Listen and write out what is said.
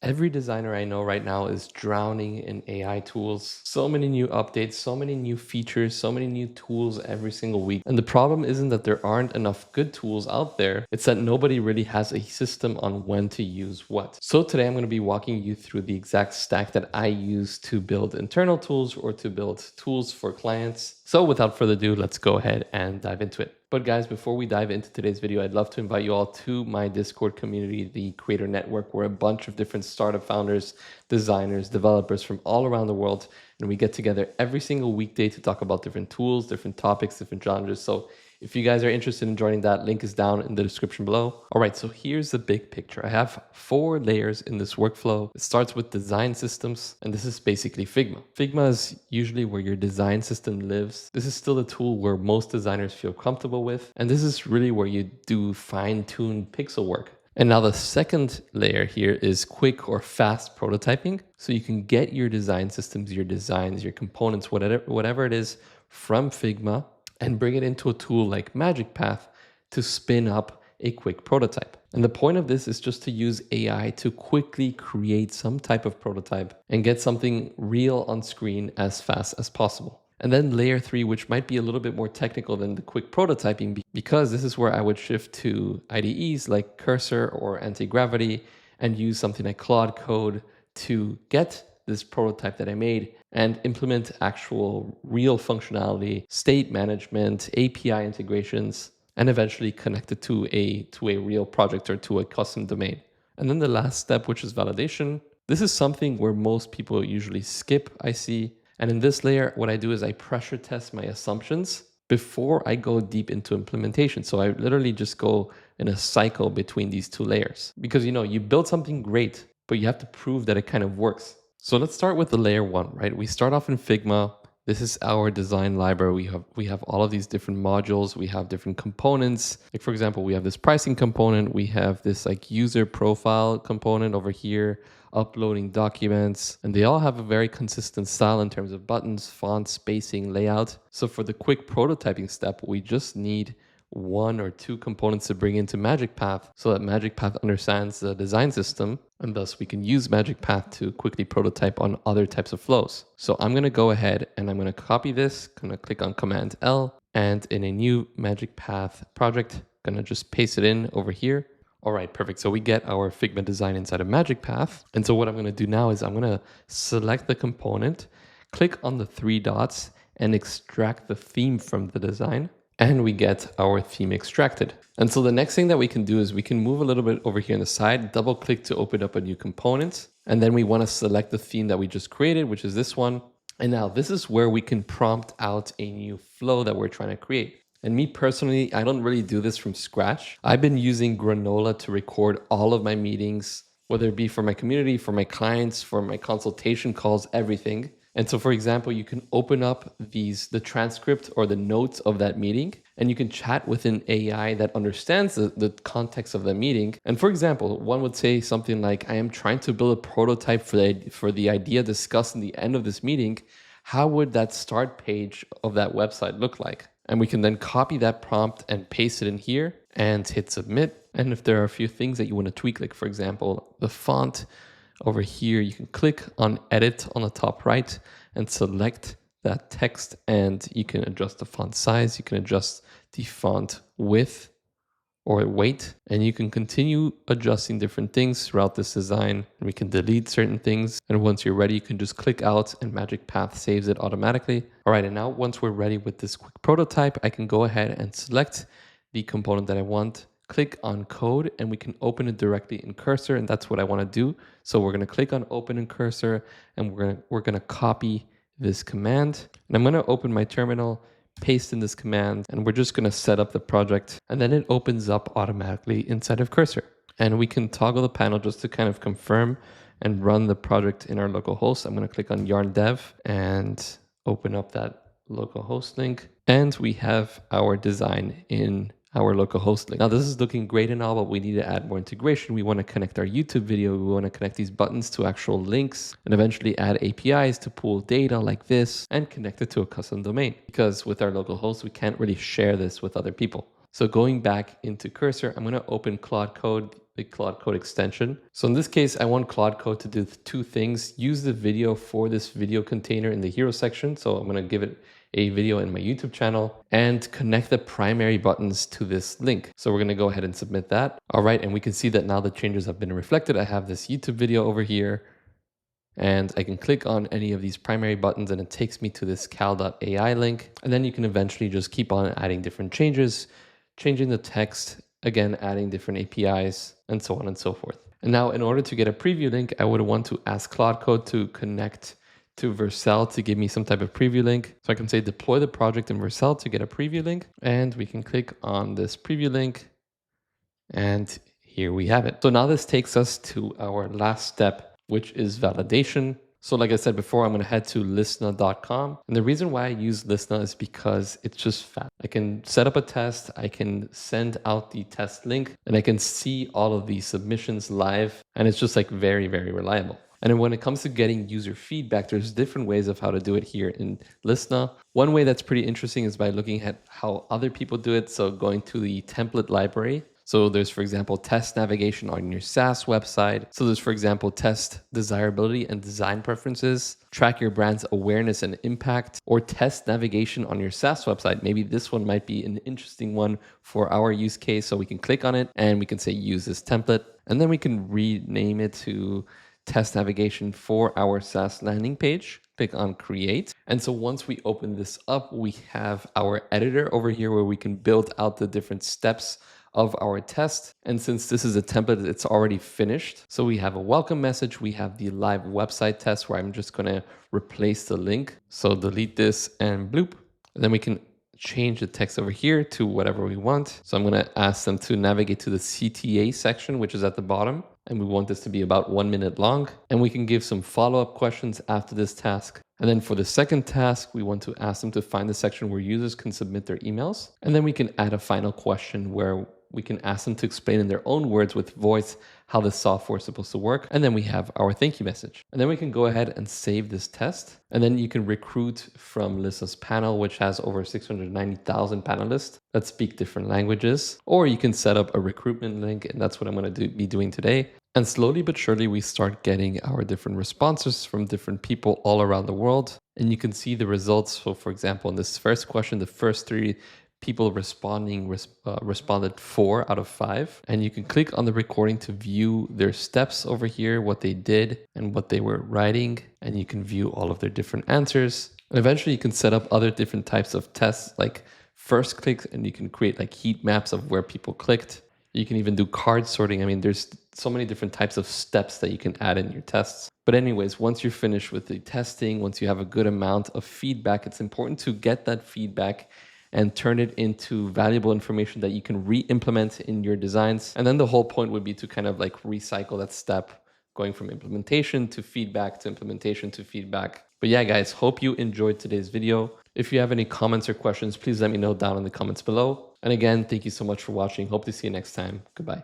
Every designer I know right now is drowning in AI tools. So many new updates, so many new features, so many new tools every single week. And the problem isn't that there aren't enough good tools out there. It's that nobody really has a system on when to use what. So today I'm going to be walking you through the exact stack that I use to build internal tools or to build tools for clients. So without further ado, let's go ahead and dive into it. But guys, before we dive into today's video, I'd love to invite you all to my Discord community, the Creator Network, where a bunch of different startup founders, designers, developers from all around the world, and we get together every single weekday to talk about different tools, different topics, different genres. So if you guys are interested in joining that, link is down in the description below. All right, so here's the big picture. I have 4 layers in this workflow. It starts with design systems, and this is basically Figma. Figma is usually where your design system lives. This is still the tool where most designers feel comfortable with, and this is really where you do fine-tuned pixel work. And now the second layer here is quick or fast prototyping. So you can get your design systems, your designs, your components, whatever it is from Figma, and bring it into a tool like MagicPath to spin up a quick prototype. And the point of this is just to use AI to quickly create some type of prototype and get something real on screen as fast as possible. And then layer 3, which might be a little bit more technical than the quick prototyping, because this is where I would shift to IDEs like Cursor or Anti-Gravity and use something like Claude code to get this prototype that I made and implement actual real functionality, state management, API integrations, and eventually connect it to a real project or to a custom domain. And then the last step, which is validation. This is something where most people usually skip, I see. And in this layer, what I do is I pressure test my assumptions before I go deep into implementation. So I literally just go in a cycle between these 2 layers. Because you build something great, but you have to prove that it kind of works. So let's start with the layer 1, right? We start off in Figma. This is our design library. We have all of these different modules. We have different components. Like for example, we have this pricing component. We have this like user profile component over here, uploading documents, and they all have a very consistent style in terms of buttons, font, spacing, layout. So for the quick prototyping step, we just need 1 or 2 components to bring into MagicPath so that MagicPath understands the design system, and thus we can use MagicPath to quickly prototype on other types of flows. So I'm going to go ahead and I'm going to copy this, going to click on Command L, and in a new MagicPath project, going to just paste it in over here. All right, perfect. So we get our Figma design inside of MagicPath. And so what I'm going to do now is I'm going to select the component, click on the 3 dots, and extract the theme from the design. And we get our theme extracted. And so the next thing that we can do is we can move a little bit over here on the side, double click to open up a new component. And then we want to select the theme that we just created, which is this one. And now this is where we can prompt out a new flow that we're trying to create. And me personally, I don't really do this from scratch. I've been using Granola to record all of my meetings, whether it be for my community, for my clients, for my consultation calls, everything. And so, for example, you can open up the transcript or the notes of that meeting, and you can chat with an AI that understands the context of the meeting. And for example, one would say something like, I am trying to build a prototype for the idea discussed in the end of this meeting. How would that start page of that website look like? And we can then copy that prompt and paste it in here and hit submit. And if there are a few things that you want to tweak, like for example, the font, over here, you can click on edit on the top right and select that text, and you can adjust the font size. You can adjust the font width or weight, and you can continue adjusting different things throughout this design. We can delete certain things. And once you're ready, you can just click out and MagicPath saves it automatically. All right. And now once we're ready with this quick prototype, I can go ahead and select the component that I want, click on code, and we can open it directly in Cursor. And that's what I want to do. So we're going to click on open in Cursor, and we're going to copy this command. And I'm going to open my terminal, paste in this command, and we're just going to set up the project. And then it opens up automatically inside of Cursor. And we can toggle the panel just to kind of confirm and run the project in our local host. I'm going to click on yarn dev and open up that local host link. And we have our design in our local host link. Now this is looking great and all, but we need to add more integration. We want to connect our YouTube video. We want to connect these buttons to actual links and eventually add APIs to pull data like this and connect it to a custom domain. Because with our local host, we can't really share this with other people. So going back into Cursor, I'm going to open Claude Code, the Claude Code extension. So in this case, I want Claude Code to do two things: use the video for this video container in the hero section. So I'm going to give it a video in my YouTube channel and connect the primary buttons to this link. So we're going to go ahead and submit that. All right. And we can see that now the changes have been reflected. I have this YouTube video over here, and I can click on any of these primary buttons and it takes me to this cal.ai link. And then you can eventually just keep on adding different changes, changing the text, again, adding different APIs, and so on and so forth. And now in order to get a preview link, I would want to ask Claude Code to connect to Vercel to give me some type of preview link. So I can say deploy the project in Vercel to get a preview link. And we can click on this preview link. And here we have it. So now this takes us to our last step, which is validation. So like I said before, I'm going to head to Lyssna.com. And the reason why I use Lyssna is because it's just fast. I can set up a test, I can send out the test link, and I can see all of the submissions live. And it's just like very, very reliable. And then when it comes to getting user feedback, there's different ways of how to do it here in Lyssna. One way that's pretty interesting is by looking at how other people do it. So going to the template library. So there's, for example, test navigation on your SaaS website. So there's, for example, test desirability and design preferences, track your brand's awareness and impact, or test navigation on your SaaS website. Maybe this one might be an interesting one for our use case. So we can click on it and we can say, use this template. And then we can rename it to test navigation for our SaaS landing page. Click on create. And so once we open this up, we have our editor over here where we can build out the different steps of our test. And since this is a template, it's already finished. So we have a welcome message. We have the live website test where I'm just going to replace the link. So delete this and bloop. And then we can change the text over here to whatever we want. So I'm going to ask them to navigate to the CTA section, which is at the bottom. And we want this to be about 1 minute long. And we can give some follow-up questions after this task. And then for the second task, we want to ask them to find the section where users can submit their emails. And then we can add a final question where we can ask them to explain in their own words with voice how the software is supposed to work. And then we have our thank you message. And then we can go ahead and save this test. And then you can recruit from Lyssna's panel, which has over 690,000 panelists that speak different languages. Or you can set up a recruitment link, and that's what I'm going to be doing today. And slowly but surely, we start getting our different responses from different people all around the world. And you can see the results. So for example, in this first question, the first 3 people responding responded 4 out of 5. And you can click on the recording to view their steps over here, what they did and what they were writing. And you can view all of their different answers. And eventually you can set up other different types of tests like first clicks, and you can create like heat maps of where people clicked. You can even do card sorting. I mean, there's so many different types of steps that you can add in your tests. But anyways, once you're finished with the testing, once you have a good amount of feedback, it's important to get that feedback and turn it into valuable information that you can re-implement in your designs. And then the whole point would be to kind of like recycle that step, going from implementation to feedback to implementation to feedback. But yeah, guys, hope you enjoyed today's video. If you have any comments or questions, please let me know down in the comments below. And again, thank you so much for watching. Hope to see you next time. Goodbye.